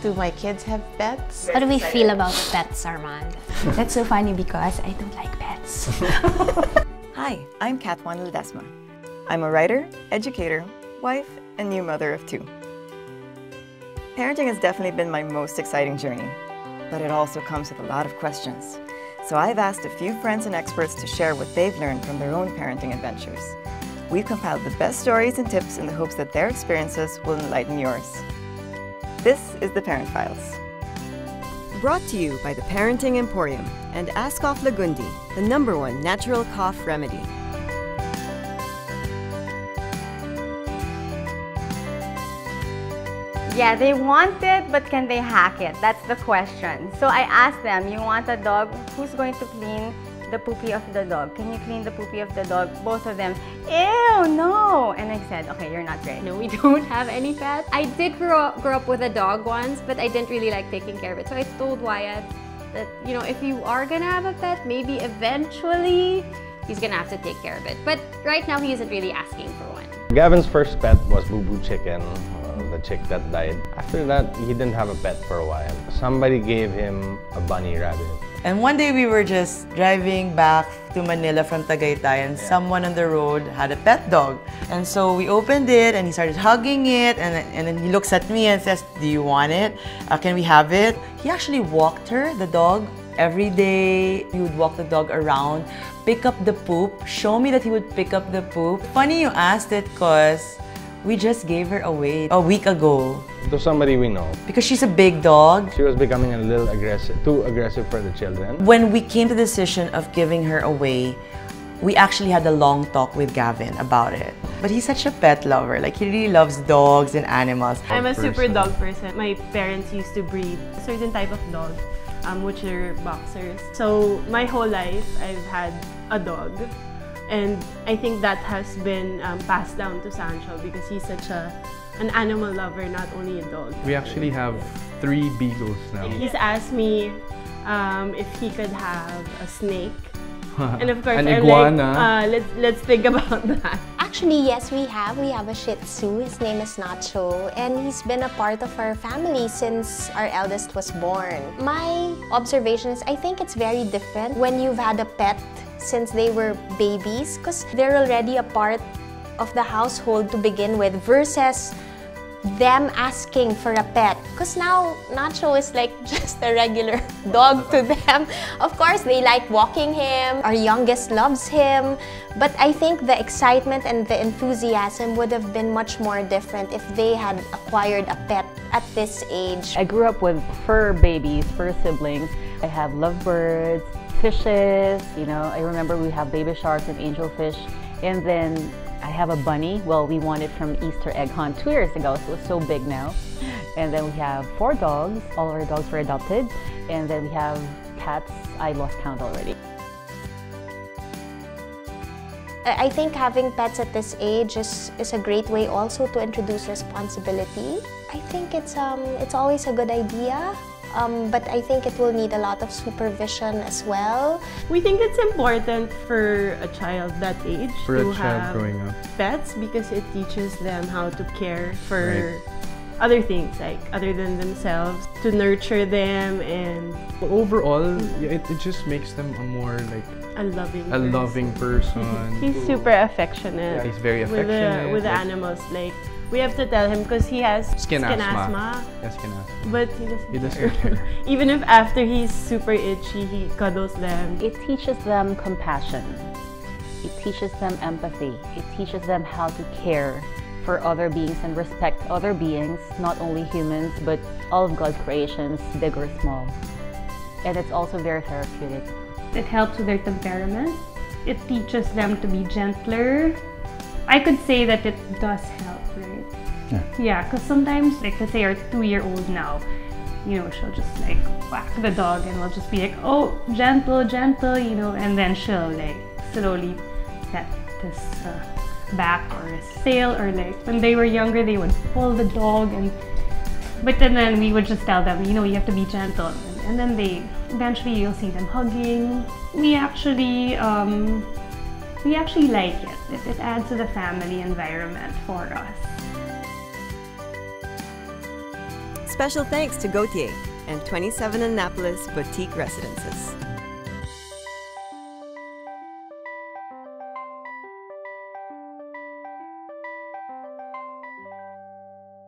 Do my kids have pets? How do we feel about pets, Armand? That's so funny because I don't like pets. Hi, I'm Katwan Ledesma. I'm a writer, educator, wife, and new mother of 2. Parenting has definitely been my most exciting journey, but it also comes with a lot of questions. So I've asked a few friends and experts to share what they've learned from their own parenting adventures. We've compiled the best stories and tips in the hopes that their experiences will enlighten yours. This is the Parent Files. Brought to you by the Parenting Emporium and ASCOF Lagundi, the #1 natural cough remedy. Yeah, they want it, but can they hack it? That's the question. So I asked them, you want a dog? Who's going to clean the poopy of the dog? Can you clean the poopy of the dog? Both of them, ew, no! And I said, okay, you're not ready. No, we don't have any pets. I did grow up with a dog once, but I didn't really like taking care of it. So I told Wyatt that, you know, if you are gonna have a pet, maybe eventually he's gonna have to take care of it. But right now, he isn't really asking for one. Gavin's first pet was Boo Boo Chicken, the chick that died. After that, he didn't have a pet for a while. Somebody gave him a bunny rabbit. And one day we were just driving back to Manila from Tagaytay and someone on the road had a pet dog. And so we opened it and he started hugging it and then he looks at me and says, do you want it? Can we have it? He actually walked her, the dog, every day. He would walk the dog around, pick up the poop, show me that he would pick up the poop. Funny you asked it because we just gave her away a week ago. To somebody we know. Because she's a big dog. She was becoming a little aggressive, too aggressive for the children. When we came to the decision of giving her away, we actually had a long talk with Gavin about it. But he's such a pet lover. Like, he really loves dogs and animals. I'm a super dog person. My parents used to breed a certain type of dog, which are boxers. So my whole life, I've had a dog. And I think that has been passed down to Sancho because he's such an animal lover, not only a dog. We actually have 3 beagles now. He's asked me if he could have a snake. And of course, an iguana. Like, let's think about that. Actually, yes, we have. We have a Shih Tzu. His name is Nacho, and he's been a part of our family since our eldest was born. My observation is, I think it's very different when you've had a pet since they were babies, because they're already a part of the household to begin with, versus them asking for a pet. Because now, Nacho is like just a regular dog to them. Of course, they like walking him. Our youngest loves him. But I think the excitement and the enthusiasm would have been much more different if they had acquired a pet at this age. I grew up with fur babies, fur siblings. I have lovebirds, fishes, you know. I remember we have baby sharks and angelfish. And then I have a bunny. Well, we won it from Easter egg hunt 2 years ago, so it's so big now. And then we have 4 dogs. All our dogs were adopted. And then we have cats. I lost count already. I think having pets at this age is a great way also to introduce responsibility. I think it's always a good idea. But I think it will need a lot of supervision as well. We think it's important for a child that age to have growing up. pets because it teaches them how to care for other things, like other than themselves, to nurture them, and overall, it just makes them a more like a loving person. He's super affectionate. Yeah, he's very affectionate with the animals. Like, we have to tell him because he has skin asthma. Yeah, skin asthma. But he doesn't care. Even if after he's super itchy, he cuddles them. It teaches them compassion. It teaches them empathy. It teaches them how to care for other beings and respect other beings, not only humans, but all of God's creations, big or small. And it's also very therapeutic. It helps with their temperament. It teaches them to be gentler. I could say that it does help, right? Yeah, because sometimes, like, let's say our 2-year-old now, you know, she'll just like whack the dog and we'll just be like, oh, gentle, gentle, you know, and then she'll like slowly pat his back or his tail, or like when they were younger, they would pull the dog, but then we would just tell them, you know, you have to be gentle, and then eventually you'll see them hugging. We actually like it. It adds to the family environment for us. Special thanks to Gautier and 27 Annapolis Boutique Residences.